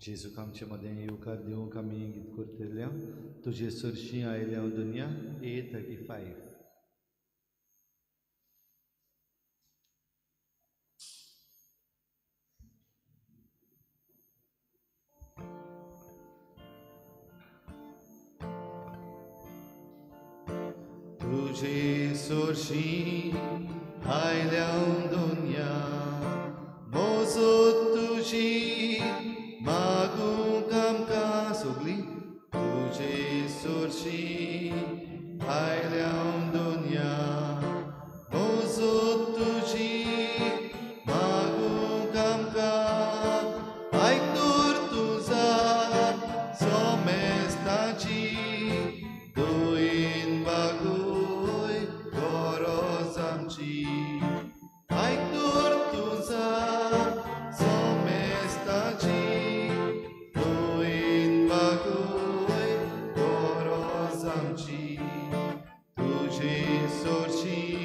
जेजूक आमचे मदें येवकार दिवंक आमी गीत करतल्या तुजे सरशीं आयल्या दुनिया A35. तुजे सरशीं आयल्या दुनिया मोजत तुजी मागूंक आमकां सगळीं तुजे सरशीं आयल्या दुनिया मोजत तुजी मागूंक आमकां आयतूर तुजा सोमेस्ताची दोयीन बागूय गरज आमची आयतूर तुजा सोमेस्ताची दोयीन बागूय गरज आमची तुजे सरशीं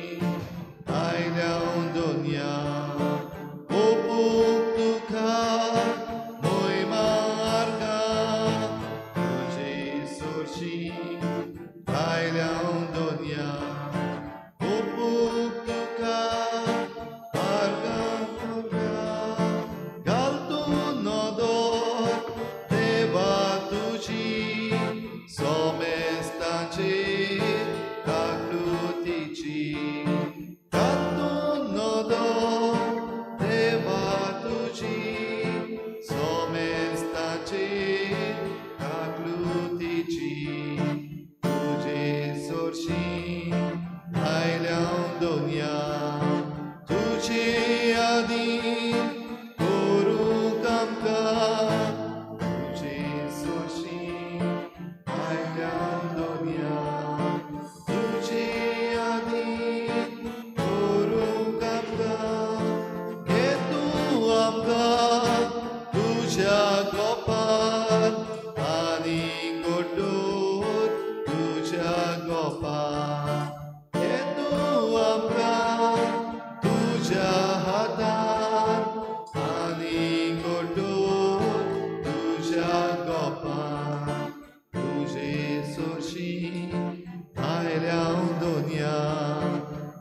आयल्या दुनिया ओपूंक तुका मोहिमा आर्गां तुजे सरशीं आयल्या दुनिया ओपूंक तुका आर्गां घाल तूं नदर देवा तुजी सोमेस्ताचेर काकूतीची घाल तूं नदर देवा तुजी सोमेस्ताचेर काकूतीची तुजे सरशीं आयल्या दुनिया तुजे आदीन करूंक आमकां तुजे सरशीं आयल्या दुनिया तुजे आदीन करूंक आमकां घे तूं आमकां तुज्या गोपान आनी गोडूर तुज्या गोपान घे तूं आमकां तुज्या हातान आनी गोडूर तुज्या गोपान तुजे सरशीं आयल्या दुनिया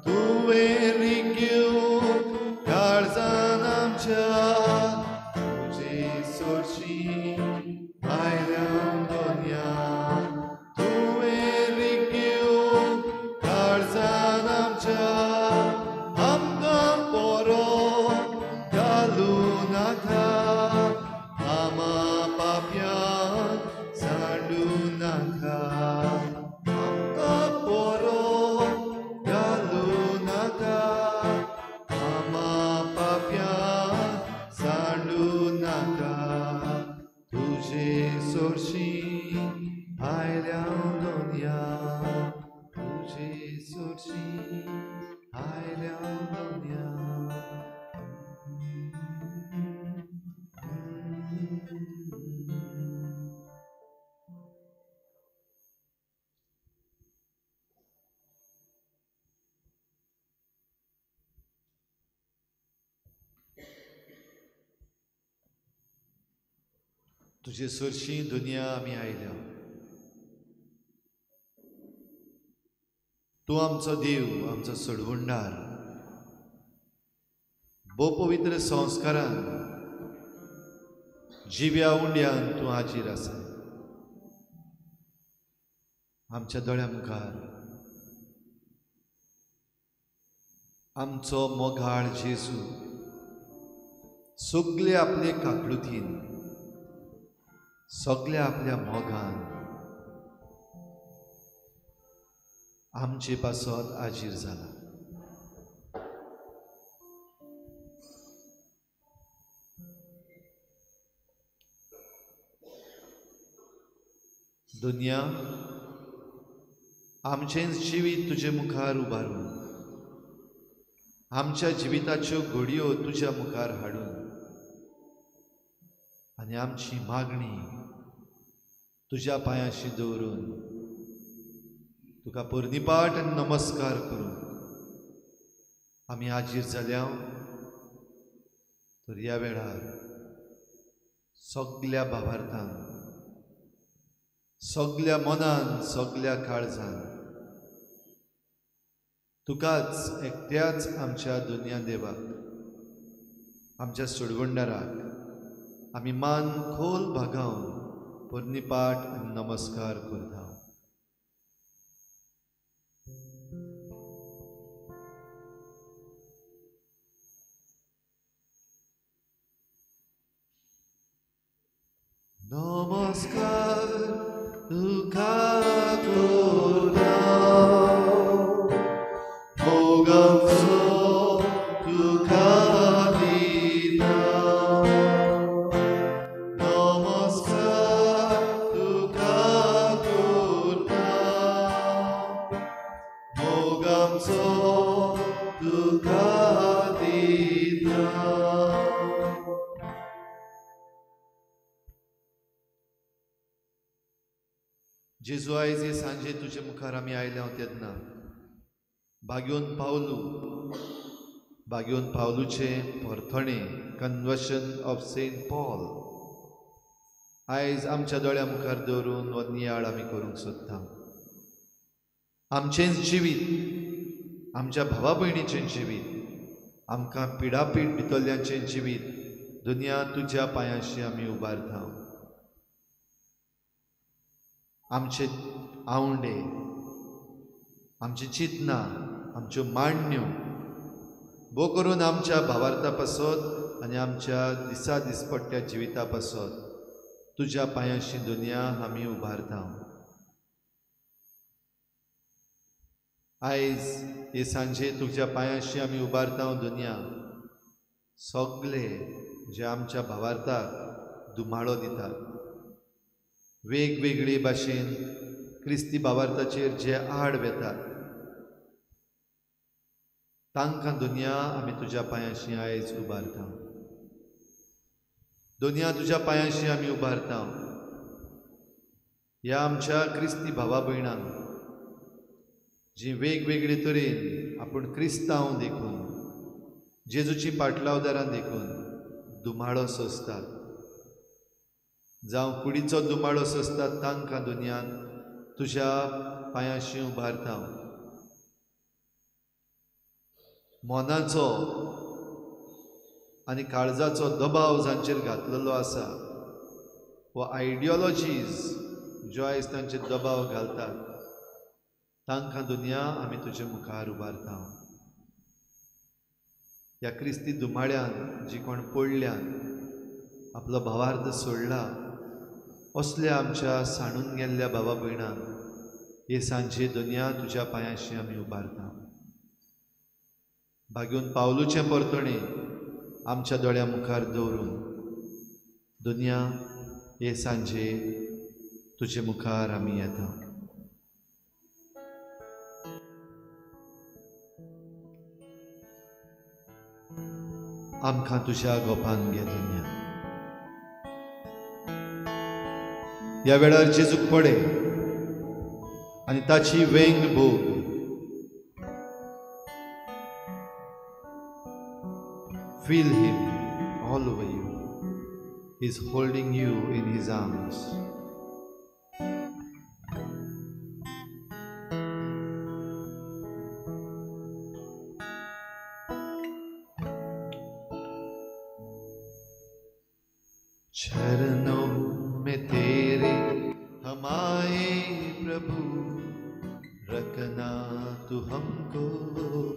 तुवें रिग्यूंक काळजान आमच्या तुजे सरशीं आयल्या दुनिया तुवें रिग्यूंक काळजान आमच्या आमकां पोरो घालूं नाका आमा पाप्यान सांडूं नाका आमकां पोरो घालूं नाका आमा पाप्यान सांडूं नाका तुजे सरशीं आयल्या दुनिया तुजे सरशीं आयल्या दुनिया तुजे सरशीं दुनिया आमी आयल्या तूं आमचो देव आमचो सडवंडार भोव पवित्र संस्कारान जिव्या उंड्यान तूं हाजीर आसा आमच्या दोळ्या मुखार आमचो मोगाळ जेजू सगळे आपले काकळुतीन सगळ्या आपल्या मोगान आमचे पासत हाजीर जाला दुनिया आमचें जिवीत तुजे मुखार उबारून आमच्या जिविताच्यो घडयो तुज्या मुखार हाडून आनी आमची मागणी तुज्या पांयाशी दवरून तुका परनिपाट नमस्कार करून आमी हाजीर जाल्या तर ह्या वेळार सगल्या भावार्थान, सगल्या मनान, सगल्या काळजान तुकाच एकट्याच आमच्या दुनिया देवाक, आमच्या सुडगुंडाराक आमी मान खोल भागावन पोरनिपाट आनी नमस्कार करता. नमस्कार तुका करता, मोगाचो तुका दिता. नमस्कार तुका करता, मोगाचो तुका दिता. जेजू आयज हे सांजे तुजे मुखार आमी आयल्या तेन्ना भाग्योन पावलूचे परथणे कन्वर्शन ऑफ सेंट पॉल आयज आमच्या दोळ्या मुखार दवरून हो नियाळ आमी करूंक सोदता. आमचें जिवीत, आमच्या भावा भयणीचें जिवीत, आमकां पिडापीड भितरल्यांचें जिवीत दुनिया तुज्या पांयाशी आमी उबारता. आमचे आवंडे, आमची चिंतना, आमच्यो मांडण्यो बो करून आमच्या भावार्था पासत आनी आमच्या दिसा दिसपट्ट्या जिविता पासत तुज्या पांयाशी दुनिया आमी उबारता. आयज हे सांजे तुज्या पांयाशी आमी उबारता दुनिया सगळे जे आमच्या भावार्थाक दुमाळो दितात, वेगवेगळी भाशेन क्रिस्ती भावार्थाचेर जे आड वेतात, तांकां दुनिया आमी तुज्या पांयाशी आयज उबारता. दुनिया तुज्या पांयाशी आमी उबारता. ह्या आमच्या क्रिस्ती भावा भयणांक जी वेगवेगळे तरेन आपूण क्रिस्तांव देखून जेजूची पाटलावदारां देखून दुमाळो सोंसतात, जावं कुडीचो दुमाळो सोंसतात, तांकां दुनियान तुज्या पांयाशी उबारता. मनाचो आनी काळजाचो दबाव जांचेर घातलेलो आसा, वो आयडियोलॉजीज ज्यो आयज तांचेर दबाव घालतात, तांकां दुनिया आमी तुजे मुखार उबारता. ह्या क्रिस्ती दुमाळ्यान जी कोण पडल्यान आपलो भावार्थ सोडला, असल्या आमच्या सांडून गेल्ल्या भावा भयणांक हे सांजे दुनिया तुज्या पांयाशी आमी उबारता. भाग्योन पावलूचें परतणे आमच्या दोळ्या मुखार दवरून दुनिया हे सांजे तुजे मुखार आमी येता. आमकां तुज्या गोपान घे दुनिया. ह्या वेळार जेजूक पडे आनी ताची वेंग भोग. Feel him all over you. He's holding you in his arms. चरणों में तेरे हम आए प्रभु, रखना तू हमको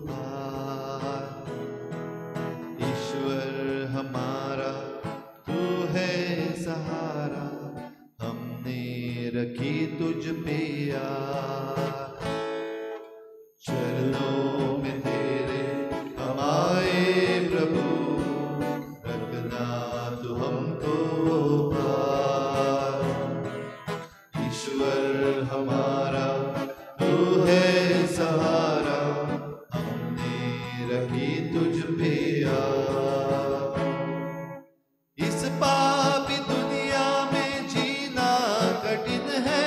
पार. ईश्वर हमारा तू है सहारा, हमने रखी तुझ पे याद. चरणों में तेरे हम आए प्रभु, रखना तू हमको पार. ईश्वर हमारा तू है सहारा, हमने रखी तुझ पे याद. इस पापी दुनिया में जीना कठिन है,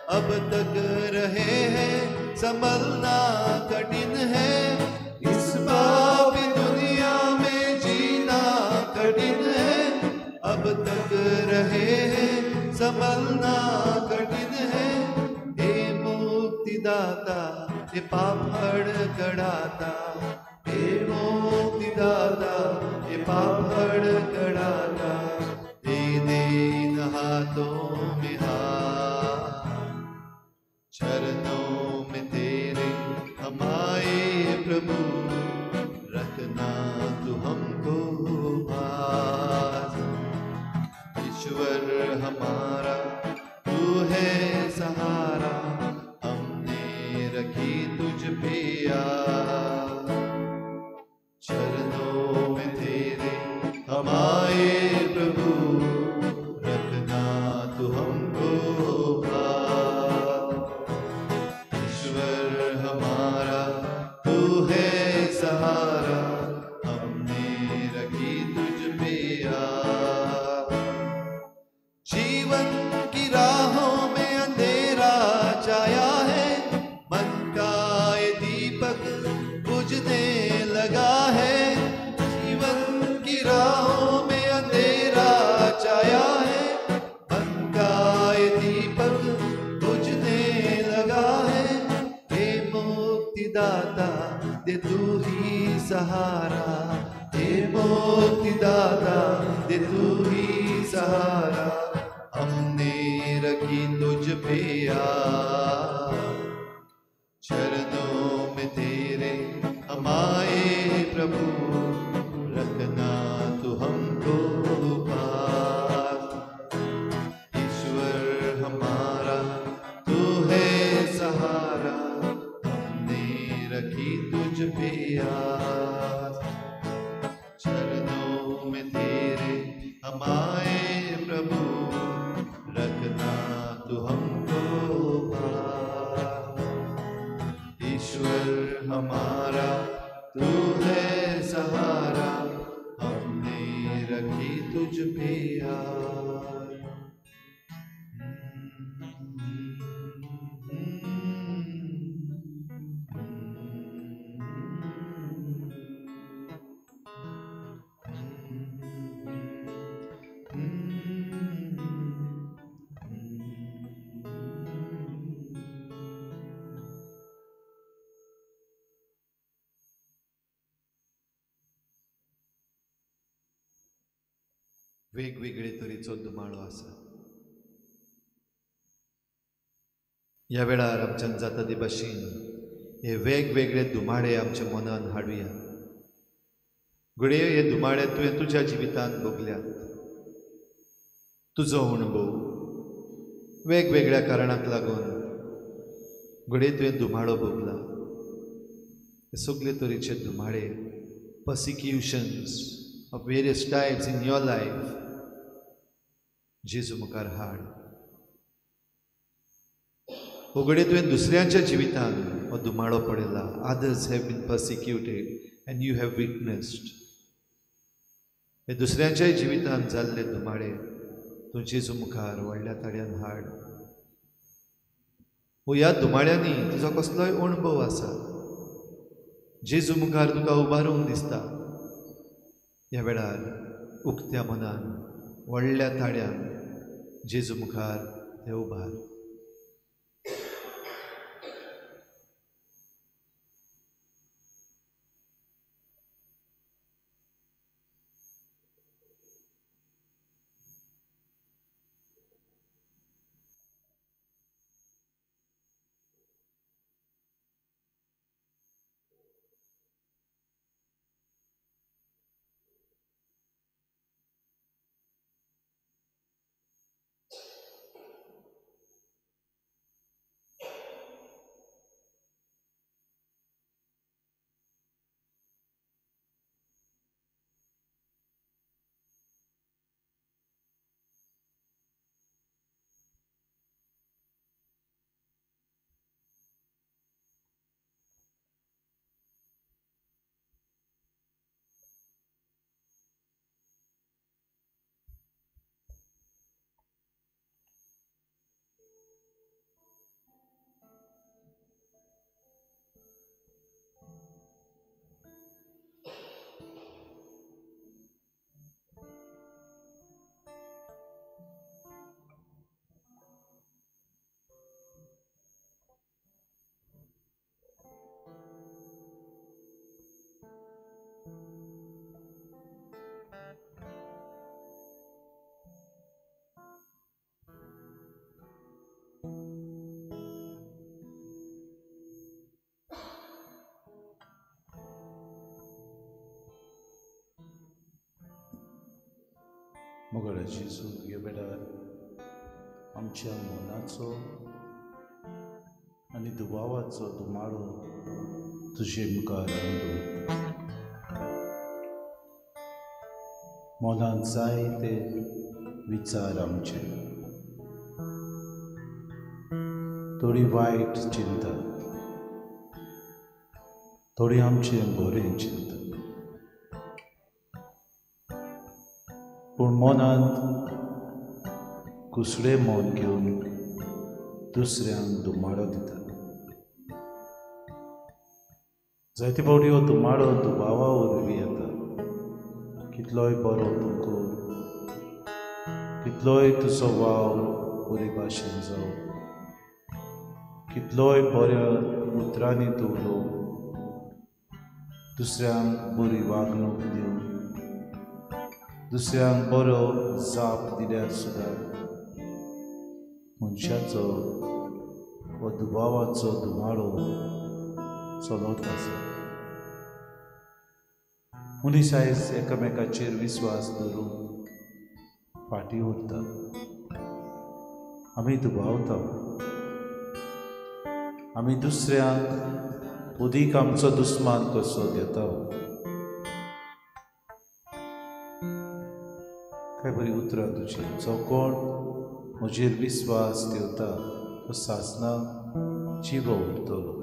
अब तक रहे हैं संभलना कठिन है. इस पापी दुनिया में जीना कठिन है, अब तक चलना कठिन है, हे मुक्तिदाता ये पाप हड़गड़ाता, हे मुक्तिदाता ये पाप हड़गड़ाता, दे दीन हाथों में हाथ, चरणों में तेरे हम आए प्रभु, रखना तू हमको भास। ईश्वर हमारा तू है सहारा, हमने रखी तुझ पे आस। चरणों में तेरे हम आए प्रभु, रखना तू हमको भास। ईश्वर हमारा तू है सहारा, हमने रखी तुझ पे आस। जीवन की राहों में अंधेरा छाया है, मन का ये दीपक बुझने लगा है। जीवन की राहों में अंधेरा छाया है, मन का ये दीपक बुझने लगा है। हे मुक्तिदाता दे तू ही सहारा, हे मुक्तिदाता दे तू ही सहारा, हमने रखी तुझ पे आस। चरणों में तेरे हम आए प्रभु, रखना तू हमको पास। ईश्वर हमारा तू है सहारा, हमने रखी तुझ पे आस। चरणों में तेरे हम आए प्रभु, रखना तू हमको पास। ईश्वर हमारा तू है सहारा, हमने रखी तुझ पे आस। वेगवेगळे तरेचो दुमाळो आसा। ह्या वेळार आमच्यान जाता ते भाशेन हे वेगवेगळे दुमाळे आमच्या मनान हाडुया। घडये हे दुमाळे तुवें तुज्या जिवितांत भोगल्यात, तुजो अणभव वेगवेगळ्या कारणांक लागून घडये तुवें दुमाळो भोगला। हे सगळे तरेचे दुमाळे, persecutions of various types in your life, जेजू मुखार हाड। हो घडये तुवें दुसऱ्यांच्या जिवितांत हो दुमाळो पडयला। Others have been persecuted and you have witnessed. हे दुसऱ्यांच्याय जिवितांत जाल्ले दुमाळे तूं जेजू मुखार व्हडल्या ताळ्यान हाड। हो ह्या दुमाळ्यांनी तुजो कसलोय अणभव आसा, जेजू मुखार तुका उबारूंक दिसता, ह्या वेळार उक्त्या मनान व्हडल्या ताळ्यान जेजू मुखार ते उबार। मोगळा जेजू तुगे बेडार आमच्या मनाचो आनी दुबावाचो दुमाळो तुजे मुखार हाडून मनांत जायते विचार आमचे थोडी वायट चिंता थोडी आमचे बरें चिंता पूण मनांत कुसडें मन घेवन दुसऱ्यांक दुमाळो दिता जायते फावटी हो दुमाळो दुबावा वरवीं येता कितलोय बरो तुका कितलोय तुजो वावर बरे भाशेन जावं कितलोय बऱ्या उतरांनी तूं उलोव दुसऱ्यांक बरी वागणूक दिवन दुसऱ्यांक बरो जाप दिल्यार सुद्दां मनशाचो वा दुबावाचो दुमाळो चलत आसा मनीस आयज एकामेकाचेर विस्वास दवरून फाटीं उरता आमी दुबावता आमी दुसऱ्यांक उदीक आमचो दुस्मान कसो देता काय बरी उतरां तुजी जो कोण म्हजेर विस्वास देवता तो सासणां जिवो उरतलो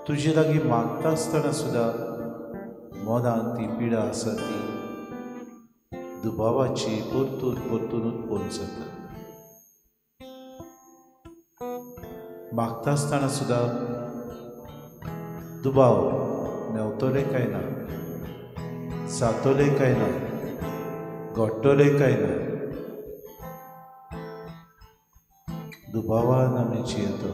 तुजे लागीं मागता आसतना सुद्दां मनांत ती पिडा आसा ती दुबावाची परतून परतून उत्पन्न जाता मागता आसतना सुद्दां दुबाव मेवतले काय ना जातले काय ना घडटले काय ना दुबावान आमी जियेता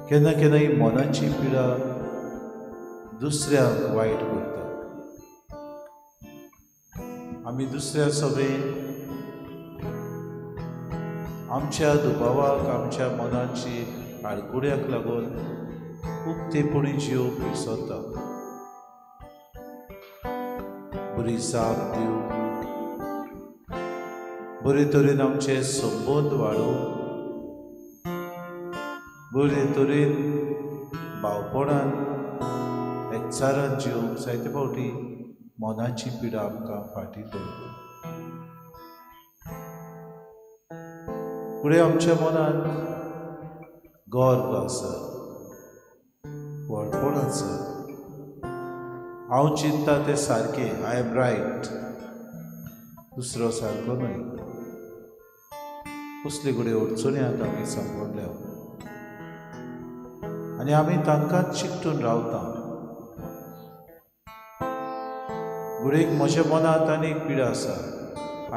केन्ना केन्ना ही मनाची पिडा दुसऱ्यांक वायट करता आमी दुसऱ्या सगळे आमच्या दुबावाक आमच्या मनाची आडकुड्याक लागून उक्तेपणी जीव विसरता बरी जाप दिवं बरे तरेन आमचे संबंद वाडोवंक बरे तरेन भावपणान एकचारान जिवंक जायते फावटी मनाची पिडा आमकां फाटीं दवरता फुडें आमच्या मनांत गर्व आसा व्हडपण आसा हांव चिंता तें सारकें आय एम रायट दुसरो सारको न्हय कसली घडये अडचण्यांत आमी सांपडल्या आनी आमी तांकांच चिकटून रावता घडयेक म्हज्या मनांत आनी एक पिडा आसा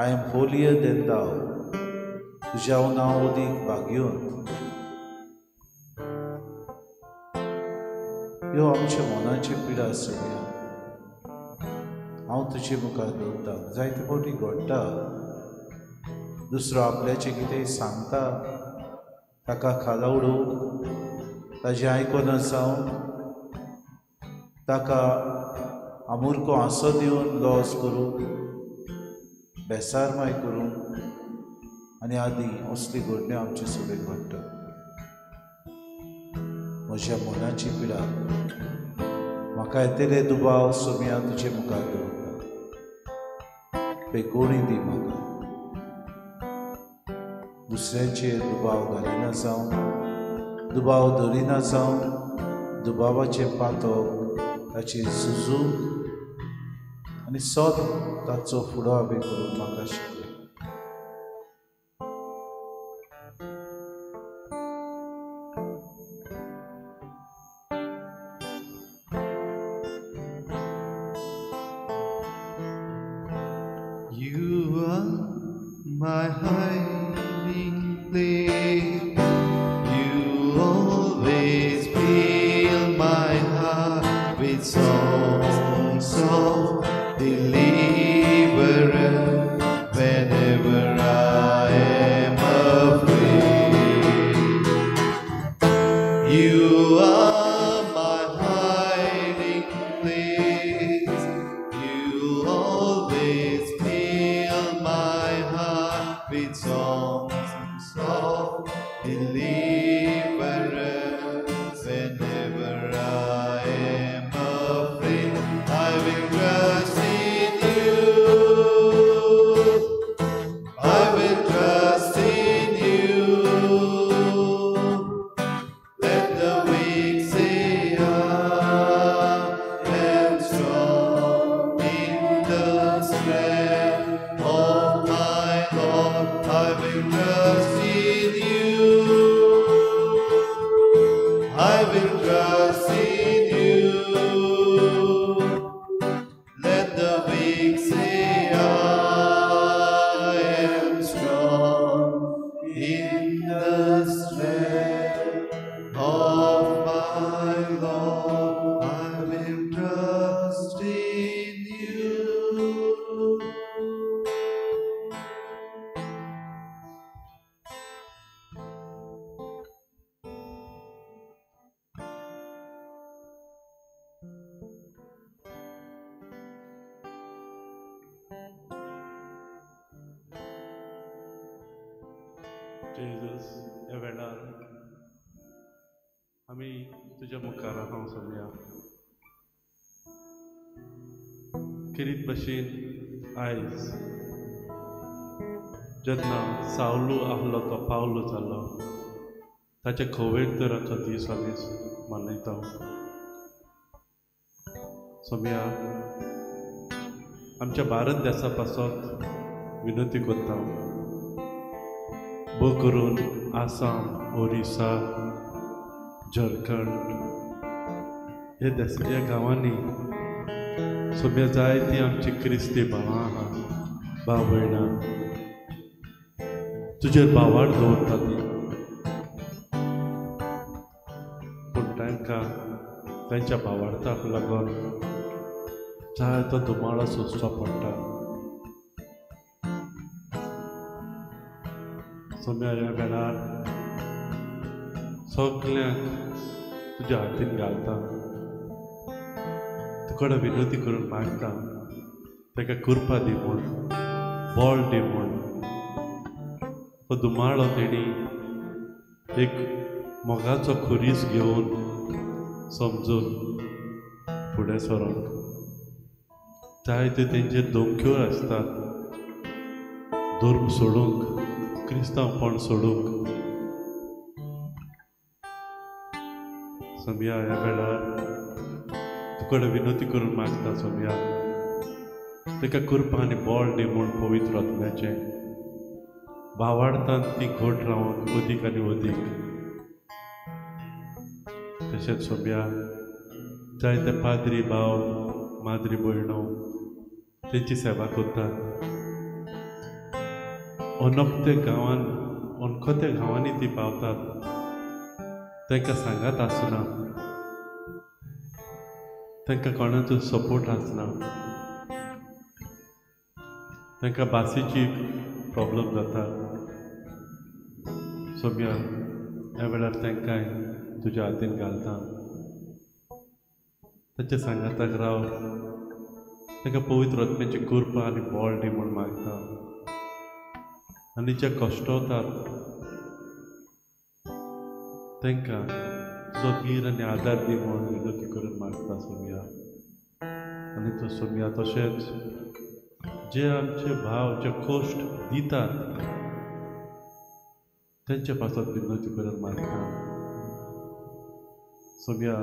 आय एम होलियर देन दाव तुज्या नांव अदीक भाग्योन ह्यो आमच्या मनाची पिडा आसली हांव तुजे मुखार दवरता जायते फावटी घडटा दुसरो आपल्याचें कितेंय सांगता ताका खाला उडोवंक ताजें आयकून जावं ताका आमुर्को हांसो दिवन लॉस करूंक बेसारमाय करूंक आनी आदीं असली घडण्यो आमचे सगळे घडटा म्हज्या मनाची पिडा म्हाका येतले दुबाव सोम्या तुजे मुखार दवरता पेकोणी दी म्हाका दुसऱ्यांचेर दुबाव घालिना जावं दुबाव धरिना जावं दुबावाचे पातक ताची झुजूक आनी सोद ताचो फुडो हांवें करून म्हाका शिकय You are my hiding place. You always fill my heart with songs of deliverance whenever I am afraid. You are my hiding place. always fill my heart with songs of deliverance. Whenever I am afraid, I will trust in you. I will trust in you. Let the weak say I am strong in the strength of my Lord. I will trust in you. I will trust in you. Let the weak say I am strong in the strength of my Lord. I will trust in you. Jesus ह्या वेळार आमी तुज्या मुखार हांव सोडया किरीत भशेन आयज जेन्ना सावलू आहलो तो पावलो जालो ताचे खोवेर तर तो दीस आमी मनयता सोम्या आमच्या भारत देशा पासत विनंती करता भोव करून आसाम ओरिसा झारखंड हे देशाच्या गांवांनी सोम्या जायती आमची क्रिस्ती भावां आहा भाव भयणां तुजेर भावार्थ दवरता ती पूण तांकां तांच्या भावार्थाक लागून जायतो दुमाळो सोंसचो पडटा सोम्या ह्या वेळार सगल्यांक तुज्या हातीन घालता तुका विनंती करून मागता ताका कृपा दी म्हूण बळ दी म्हूण तो दुमाळो तेणी एक मोगाचो खुरीस घेवन समजून फुडें सरोंक जायत्यो तेंचेर धमक्यो आसतात धर्म सोडूंक क्रिस्तांवपण सोडूंक सोम्या ह्या वेळार तुका विनंती करून मागता सोम्या ताका कृपा आनी बळ दी म्हूण पवित्र आत्म्याचें भावार्थान ती घट रावून अदीक आनी अदीक तशेंच सोम्या जायते पाद्री भाव माद्री भयणो तेंची सेवा करतात अनोखते गांवांत अनखोते गांवांनी ती पावतात तांकां सांगात आसना तांकां कोणाचो सपोर्ट आसना तांकां भाशेची प्रॉब्लम जाता सोम्या ह्या वेळार तांकां तुज्या हातीन घालता तांच्या सांगाताक राव तांकां पवित्र आत्म्याची कृपा आनी बळ दी म्हूण मागता आनी जे कश्टवतात तांकां तुजो धीर आनी आदार दी म्हूण विनंती करून मागता सोम्या आनी तो सोम्या तशेंच जे आमचे भाव जे कश्ट दितात तेंचे पासत विनंती करून मागता सोम्या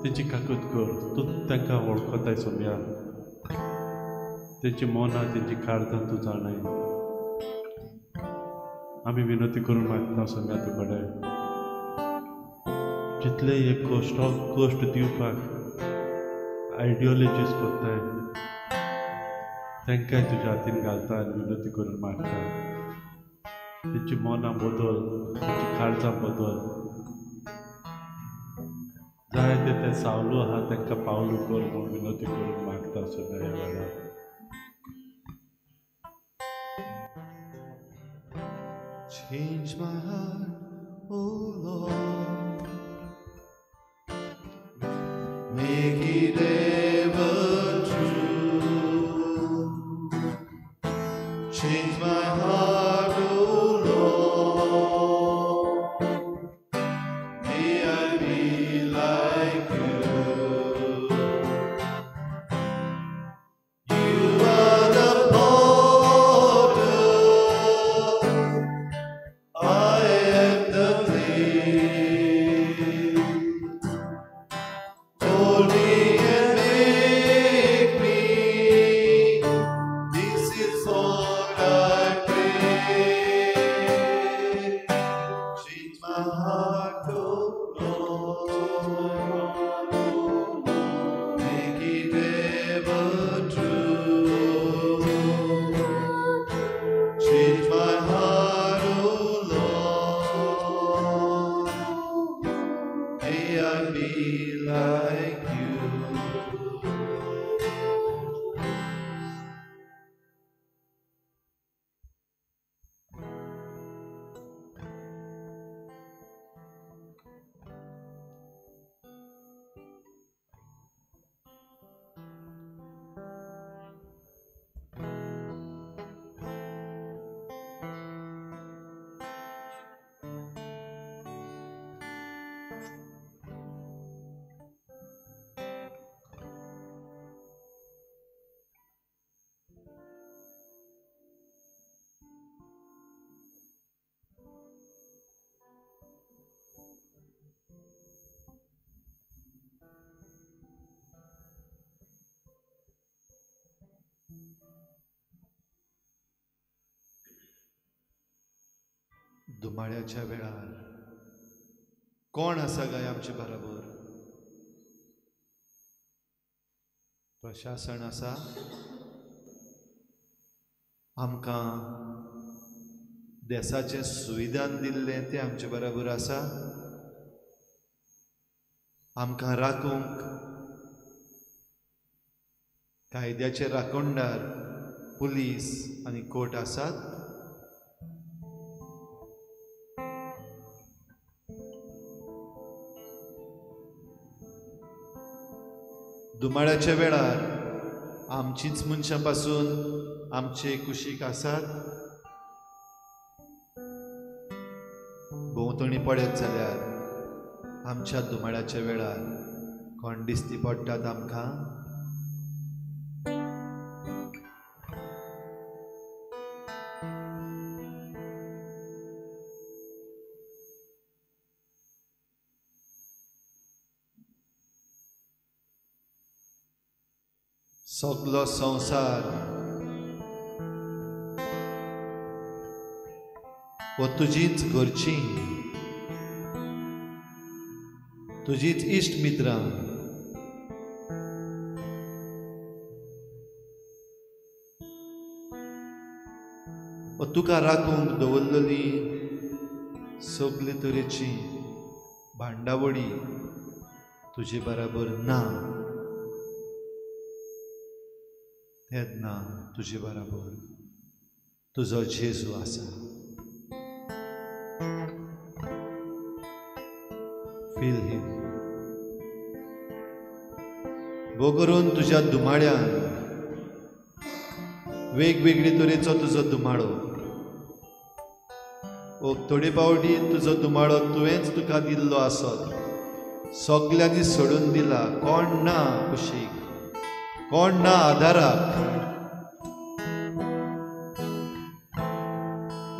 तेंची काकूत कर तूं तांकां वळखताय सोम्या तेंची मोना तेंची काळजां तूं जाणाय आमी विनंती करून मागता सोम्या तूं कडेन जितले हे कश्ट दिवपाक आयडियोलॉजीज करताय तांकांय तुज्या हातीन घालता आनी विनंती करून मागता तेंची मोना बदल तेंची काळजां बदल जायते ते सावलू आहा तांकां पावलू कर म्हूण विनंती करून मागता सोम्या ह्या वेळार Change my heart, oh Lord. make it ever true. Change my heart, oh Lord. May I be like you. You are the potter, I am the clay. Mold me and make me. This is all I pray. Change my heart, oh Lord. Make it ever true. Change my heart, oh Lord. May I be like you. दुमाळ्याच्या वेळार कोण आसा काय आमचे बरोबर? प्रशासन आसा, आमकां देशाचें संविधान दिल्लें तें आमचे बरोबर आसा, आमकां राखूंक कायद्याचे राखणदार पुलीस आनी कोर्ट आसात. दुमाळ्याच्या वेळार आमचीच मनशां पासून आमचे कुशीक आसात. भोंवतणी पळयत जाल्यार आमच्या दुमाळ्याच्या वेळार कोण दिसती पडटात आमकां? सगलो संसार वो तुजीच घरची, तुजीच इश्ट मित्रां. वो तुका राखूंक दवरलेली सगले तरेची भांडावळी तुजे बराबर ना. तेन्ना तुजे बराबर तुजो जेजू आसा. Feel him. भो करून तुज्या दुमाळ्यान वेगवेगळे तरेचो तुजो दुमाळो. थोडे पावटी तुजो दुमाळो तुवेंच तुका दिल्लो आसत, सगल्यांनी सोडून दिला, कोण ना कुशीक, कोण ना आदाराक.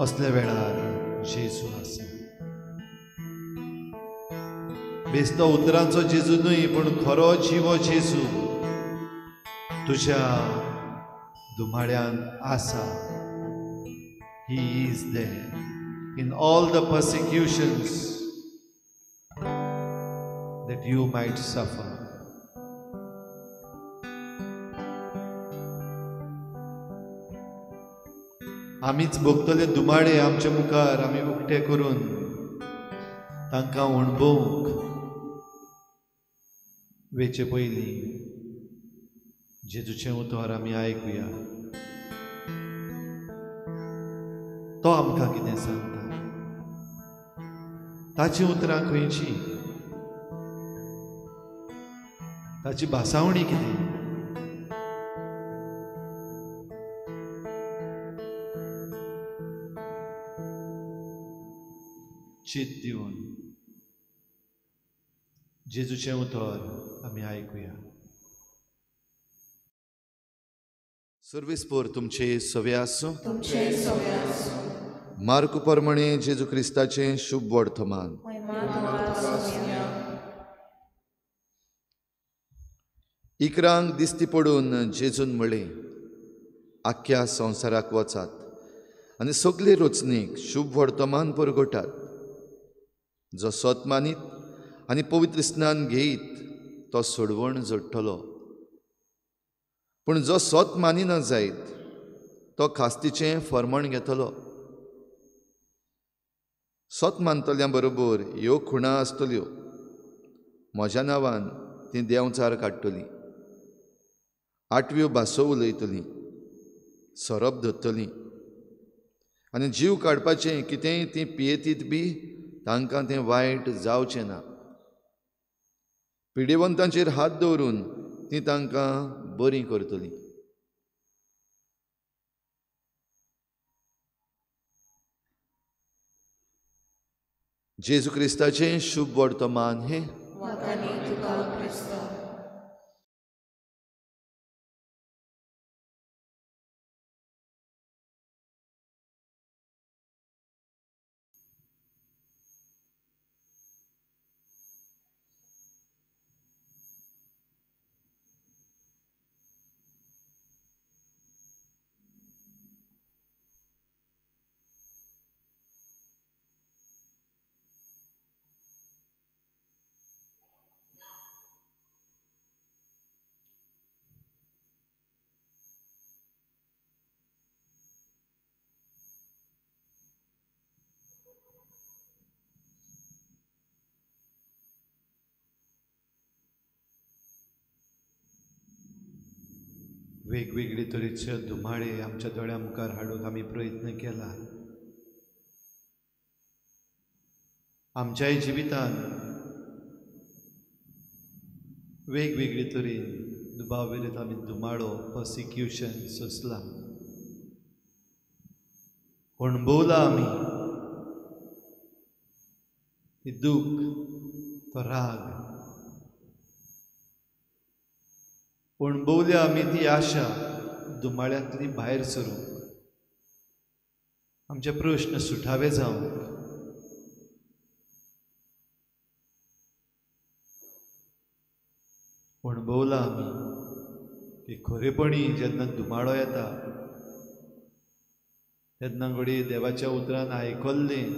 असल्या वेळार जेजू आसा. बेस्तो उतरांचो जेजू न्हय, पूण खरो जिवो जेजू तुज्या दुमाळ्यान आसा. He is there in all the persecutions that you might suffer. आमीच भोगतले दुमाळे आमचे मुखार आमी उक्ते करून तांकां उणभोवंक वेचे पयलीं जेजूचें उतर आमी आयकुया. तो आमकां कितें सांगता, ताची उतरां खंयची? ताची भासावणी कितें? चित दिवन जेजूचें उतर आमी आयकुया. सर्वेस्पोर तुमचे सवे आसूं. मार्क प्रमाणे जेजू क्रिस्ताचें शुभ वर्तमान. इकरांक दिसती पडून जेजून म्हळें, आख्ख्या संवसाराक वचात आनी सगळे रचनेक शुभ वर्तमान परगटात. जो सत मानीत आनी पवित्र स्नान घेयत तो सोडवण जोडटलो, पूण जो सत मानिना जायत तो खास्तीचें फर्मण घेतलो. सत मानतल्या बरोबर ह्यो खुणां आसतल्यो. म्हज्या नांवान ती देंवचार काडटलीं, आठव्यो भासो उलयतलीं, सोरोप धरतलीं, आनी जीव काडपाचें कितेंय ती पियेतीत बी तांकां तें वायट जावचें ना. पिडेवंतांचेर हात दवरून ती तांकां बरीं करतलीं. जेजू क्रिस्ताचें शुभ वर्तमान हें. वेगवेगळे तरेचे धुमाळे आमच्या दोळ्या मुखार हाडूंक आमी प्रयत्न केला. आमच्याय जिवितान वेगवेगळे तरेन दुबाविरत आमी धुमाळो पर्सिक्युशन सोंसला, अणभवला आमी ती दूख, तो राग, अणभवल्या आमी ती आशा धुमाळ्यांतली भायर सरूंक, आमचे प्रश्न सुटावे जावंक. अणभवला आमी की खरेपणी जेन्ना धुमाळो येता तेन्ना घडये देवाच्या उतरान आयकल्लें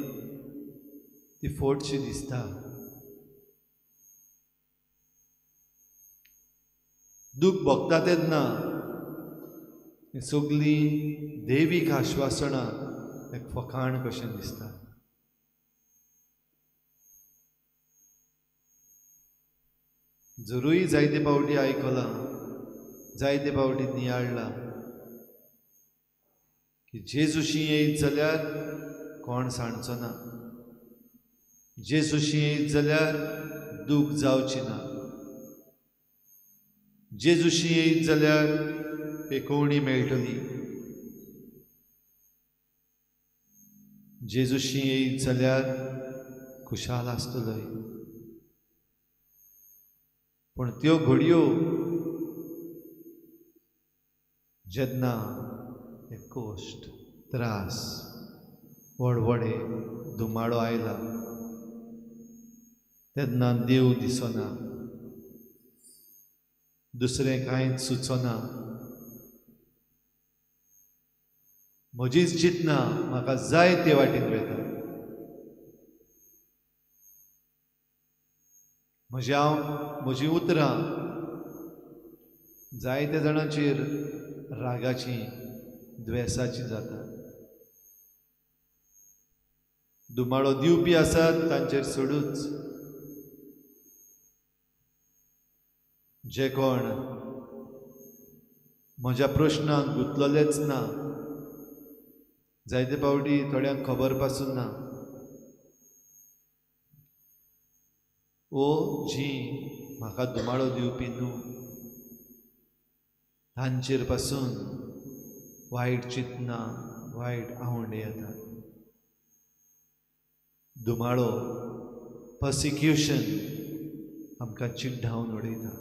ती फोटशी दिसता. दूख भोगता तेन्ना सगळीं देवीक आश्वासनां एक फकाण कशें दिसता. जरूय जायते फावटी आयकलां, जायते फावटी नियाळ्ळां की जेजूशी येयत जाल्यार कोण सांडचो ना, जेजूशी येयत जाल्यार दूख जावची ना, जेजूशी येयत जाल्यार पेकोवणी मेळटली, जेजूशी येयत जाल्यार खुशाल आसतलोय. पण त्यो घडयो जेन्ना एक कोश्ट, त्रास, वडवडे, धुमाळो आयला तेन्ना देव दिसना, दुसरें कांयच सुचना, म्हजीच चिंतना म्हाका जाय ते वाटेन वता. म्हजी उतरां जायत्या जाणांचेर रागाची, द्वेसाची जाता. धुमाळो दिवपी आसात तांचेर सोडूच. जे कोण म्हज्या प्रश्नांक गुंतलेलेच ना, जायते फावटी थोड्यांक खबर पासून ना, ओ जी म्हाका दुमाळो दिवपी न्हू, तांचेर पासून वायट चिंतना वायट आवंडे येतात. दुमाळो पर्सिक्युशन आमकां चिड्डावन उडयता.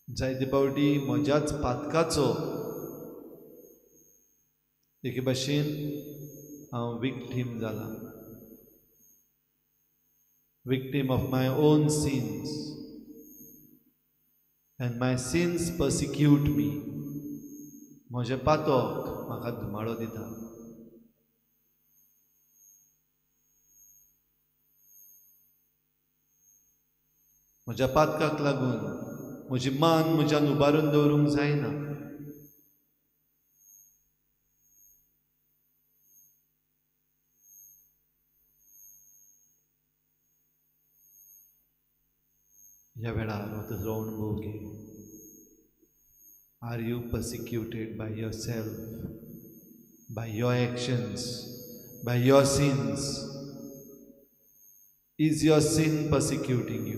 जायते फावटी म्हज्याच पातकाचो एके भाशेन हांव विक्टीम जाला. Victim of my own sins and my sins persecute me. म्हजें पातक म्हाका दुमाळो दिता. म्हज्या पातकाक लागून म्हजी मान म्हज्यान उबारून दवरूंक जायना. ह्या वेळार हो तुजो अणभव घे. Are you persecuted by yourself, by your actions, by your sins? Is your sin persecuting you?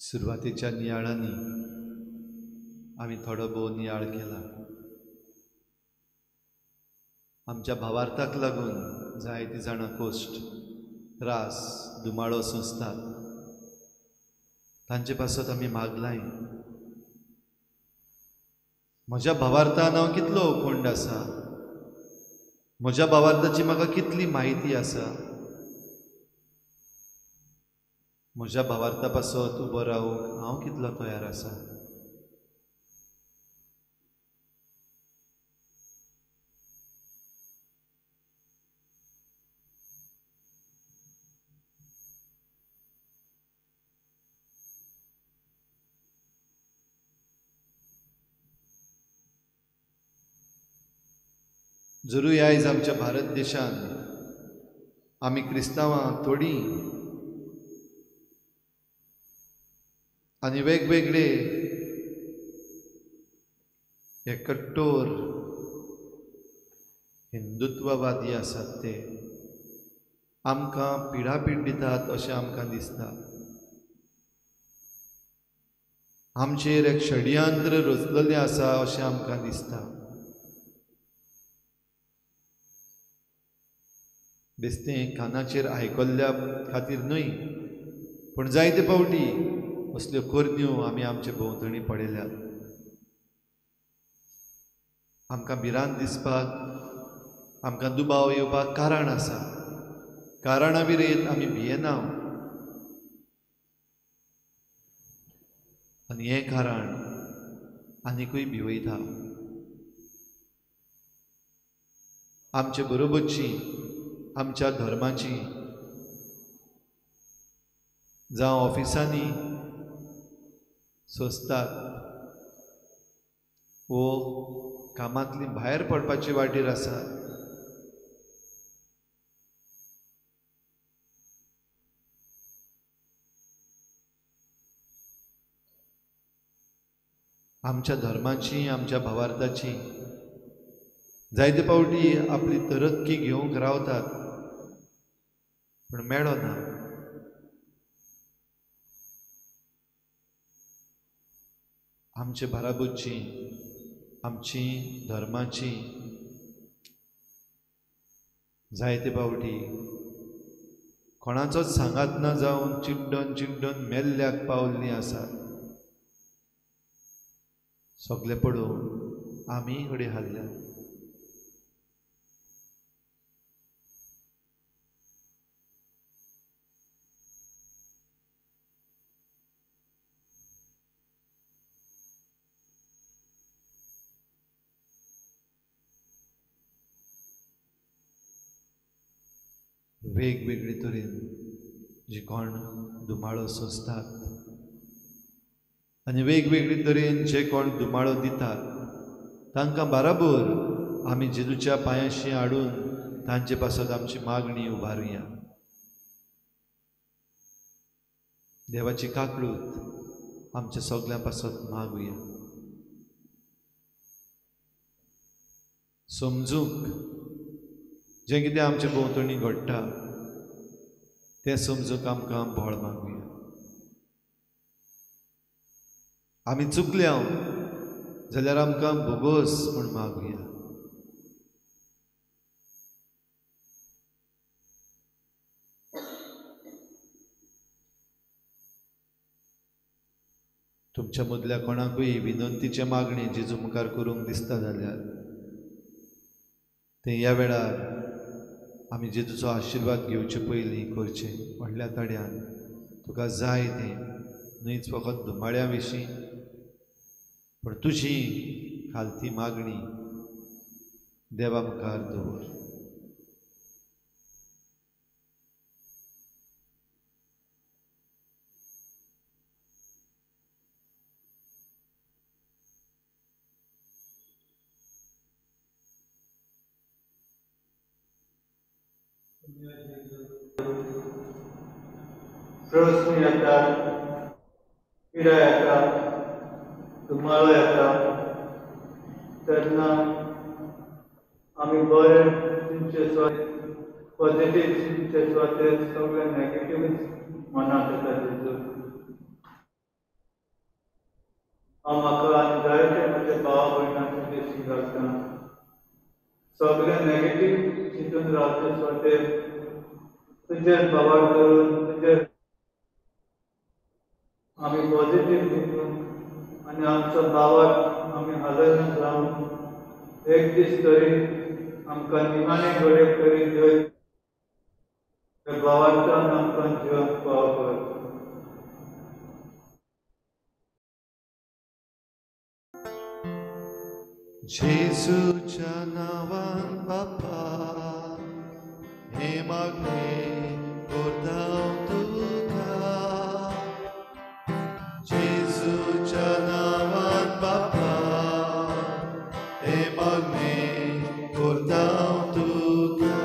सुरवातेच्या नियाळांनी आम्ही थोडो भोव नियाळ केला. आमच्या भावार्थाक लागून जायतीं जाणां कश्ट, त्रास, दुमाळो सोंसतात. तांचे पासत आमी मागलाय. म्हज्या भावार्थान हांव कितलो अखंड आसा, म्हज्या भावार्थाची म्हाका कितली म्हायती आसा, म्हज्या भावार्था पासत उबो रावूंक हांव कितलो तयार आसा. जरूय आयज आमच्या भारत देशान आमी क्रिस्तांवां थोडीं आनी वेगवेगळे हे कट्टोर हिंदुत्ववादी आसात ते आमकां पिडापीड दितात अशें आमकां दिसता. आमचेर एक षडयंत्र रचलेलें आसा अशें आमकां दिसता. बेश्टें कानाचेर आयकल्ल्या खातीर न्हय, पूण जायते फावटी असल्यो करण्यो आमी आमचे भोंवतणी पळयल्यात. आमकां भिरांत दिसपाक, आमकां दुबाव येवपाक कारण आसा. कारणां विरेत आमी भियेना. आनी हें कारण आनिकूय भिवयता. आमचे बरोबरची, आमच्या धर्माची, जावं ऑफिसांनी सोंसतात वो कामांतली भायर पडपाचे वाटेर आसात, आमच्या धर्माची, आमच्या भावार्थाची जायते फावटी आपली तरक्की घेवंक रावतात, पण मेळना. आमचे बाराबोची आमची धर्माची जायते फावटी कोणाचोच सांगात ना जावन चिड्डोन चिड्डोन मेल्ल्याक पावल्लीं आसात. सगळे पडून आमी घडये हाल्ल्यात. वेगवेगळे तरेन जी कोण दुमाळो सोंसतात आनी वेगवेगळे तरेन जे कोण दुमाळो दितात तांकां बराबर आमी जेजूच्या पांयाशी हाडून तांचे पासत आमची मागणी उबारुया. देवाची काकळूत आमच्या सगळ्यां पासत मागुया. समजूंक जें कितें आमचे भोंवतणी घडटा तें समजूंक आमकां बळ मागुया. आमी चुकल्या जाल्यार आमकां भोगोस म्हूण मागुया. तुमच्या मदल्या कोणाकूय विनंतीचे मागणी जेजू मुखार करूंक दिसता जाल्यार तें ह्या वेळार आमी जेजूचो आशिर्वाद घेवचे पयलीं करचें. व्हडल्या तड्यान तुका जाय तें न्हयच फकत दुमाळ्या विशीं पण तुजी खालती मागणी देवा मुखार दवर. प्रश्न येतात, पिडा येतात, दुमाळो येता तेन्ना आमी बरे चिंतचे सुवात पॉझिटीव चिंतचे सुवातेर सगळे नॅगेटिव्ह मनांत येता तेजो. हांव म्हाका आनी जायते म्हजे भावा भयणांक देशीक घालता सगळे नॅगेटिव्ह चिंतून रावचे सुवातेर तुजेर बाबार करून तुजेर आमी पॉझिटीव चिंतून आनी आमचो बाबाक आमी हालयन जावन एक दीस तरी आमकां निमाणे घडये करीत थंय त्या बाबाच्यान आमकां जिवंक पावोवपाक. जेजूच्या नांवान बापा हे मागणे करता हांव तुका. जेजूच्या नांवान बापा हे मागणे करता हांव तुका.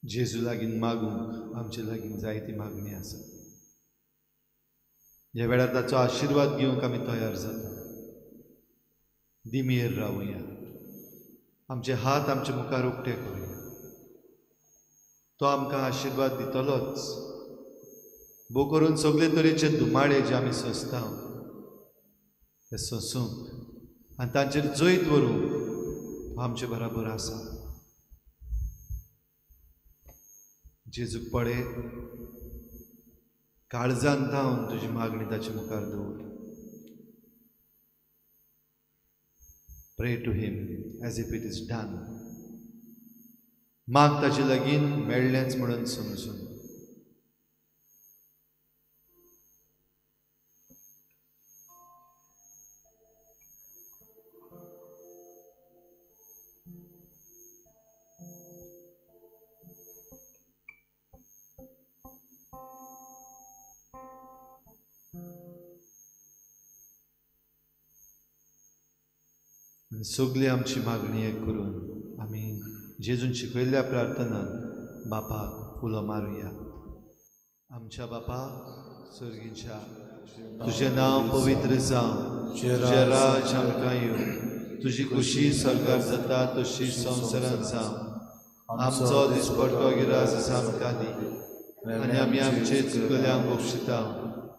जेजू लागीं मागूंक आमचे लागीं जायती मागणी आसा. ह्या वेळार ताचो आशिर्वाद घेवंक आमी तयार जाता. दिमेर रावुया. आमचे हात आमचे मुखार उक्ते करुया. तो आमकां आशिर्वाद दितलोच. भोव करून सगळे तरेचे दुमाळे जे आमी सोंसता ते सोंसूंक आनी तांचेर जैत व्हरूंक आमचे बराबर आसा. जेजूक पळय, काळजांत धांवन तुजी मागणी ताचे मुखार दवर. Pray to him as if it is done. माग ताचे लागीं मेळ्ळेंच म्हणून समजून. सगळी आमची मागणी एक करून आमी जेजून शिकयल्ल्या प्रार्थनांत बापाक उलो मारुया. आमच्या बापा सर्गीच्या, तुजें नांव पवित्र जावं, तुजें राज आमकां येवं, तुजी खुशी स्वर्गार जाता तशी संवसारांत जावं. आमचो दिसपडटो गिरास आसा आमकां दी, आनी आमी आमचे चुकल्यांक बक्षिता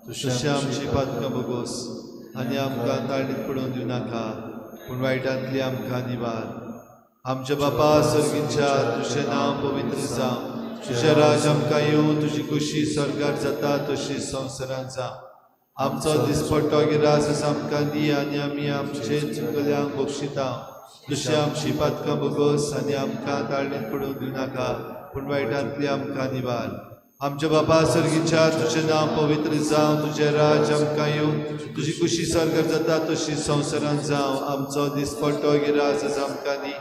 तशें आमची पातकां बगोस, आनी आमकां ताळणीत पडोवन दिवं नाका, पूण वायटांतली आमकां निवार. आमच्या बापा सर्गीच्या, तुजें नांव पवित्र जावं, तुजें राज आमकां येवं, तुजी खुशी स्वर्गार जाता तशी संवसारांत जावं. आमचो दिसपडटो गिरास आसा आमकां दी, आनी आमी आमचे चुकल्यांक बक्षिता तशी आमची पातकां बगोस, आनी आमकां ताळणीत पडोवन दिवं नाका, पूण वायटांतली आमकां निवार. आमच्या बापा सर्गीच्या, तुजें नांव पवित्र जावं, तुजें राज आमकां येवं, तुजी खुशी स्वर्गार जाता तशी संवसारांत जावं. आमचो दिसपडटो गिरास आसा आमकां दी,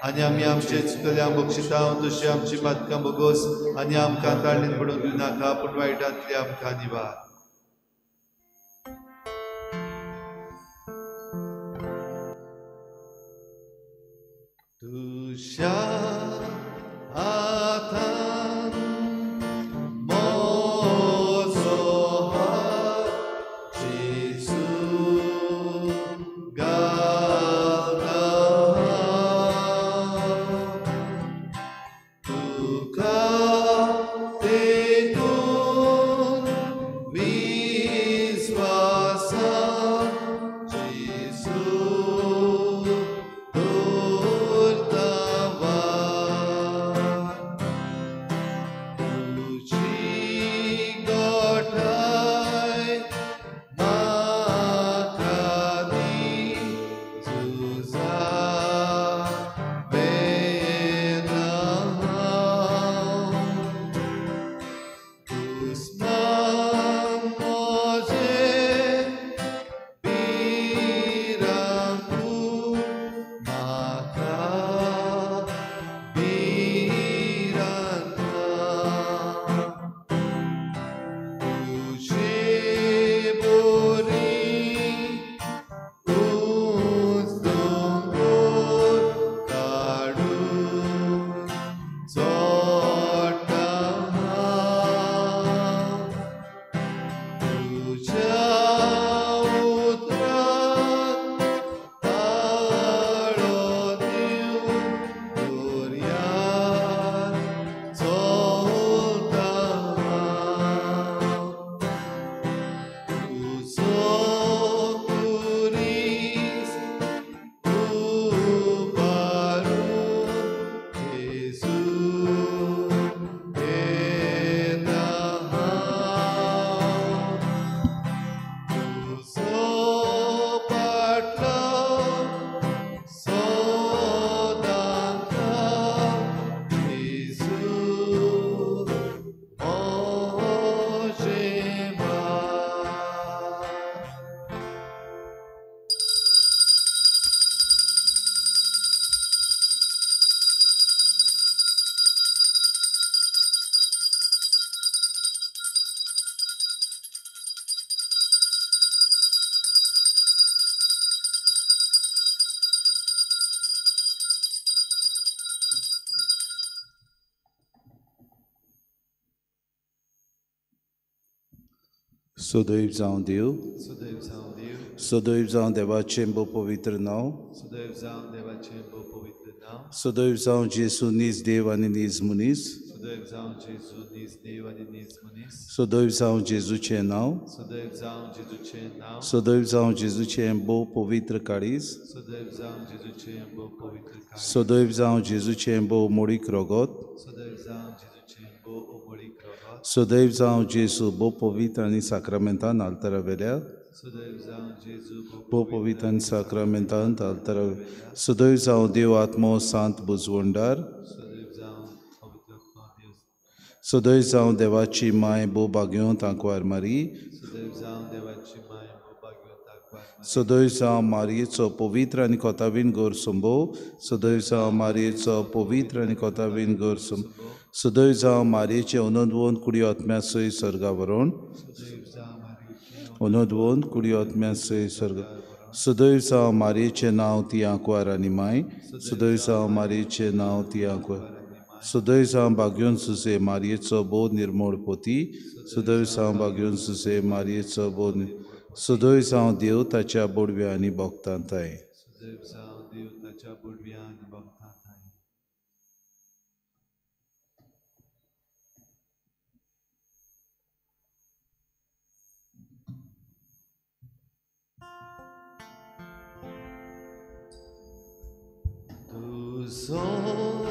आनी आमी आमचे चुकल्यांक बक्षिता तशी आमची पातकां बगोस, आनी आमकां ताळणीत पडोवन दिवं नाका, पूण वायटांतली आमकां निवार. तुज्या हातांत म्हजो हात जेजू घालता, तुका तेतून सदैव जावं देव, सदैव जावं देव, सदैव जावं देवाचें बो पवित्र नांव, सदैव जावं देवाचें बो पवित्र नांव, सदैव जावं जेजू नीज देव आनी नीज मनीस, सदैव जावं जेजू नीज देव आनी नीज मनीस, सदैव जावं जेजूचें नांव, सदैव जावं जेजूचें नांव, सदैव जावं जेजूचें बो पवित्र काळीज, सदैव जावं जेजूचें बो पवित्र काळीज, सदैव जावं जेजूचें बो मोडीक रोगोत, सदैव जावं जेजूचें बो ओमळीक रोगोत, सदैव जावं जेजू बो पवित्र आनी साक्रामेंतान आल्तारा वेल्या, सदैव जावं जेजू बो पवित्र आनी साक्रामेंतान आल्तारा, सदैव जावं देव आत्मो सांत बुजवंडार, सदैव जावं पवित्र आत्मा देव, सदैव जावं देवाची माय बो बाग्योंत आंकवार मारी, सदैव जावं देवाची माय बो भाग्यवंत आंकवार मारी, सदैव जावं मारयेचो पवित्र आनी कोतावीन गोर संभो, सदैव जावं मारयेचो पवित्र आनी कोतावीन गोर संभो, सदैव जावं मारयेचें अनोदवोन कुडी आत्म्या सय सर्गावरण, सदैव जावं मारयेचें अनोदवोन कुडी आत्म्या सय सर्ग, सदैव जावं मारयेचें नांव ती आंकवार आनी माय, सदैव जावं मारयेचें नांव ती आंकवार, सदैव जावं बाग्योन सुसे मारयेचो बो निर्मळ पोती, सदैव जावं बाग्योन सुसे मारयेचो बो, सदैव जावं देव ताच्या बोडव्या आनी भोगतांताय, सदैव जावं देव ताच्या बुडव्या आनी भोगतांताय. तुझो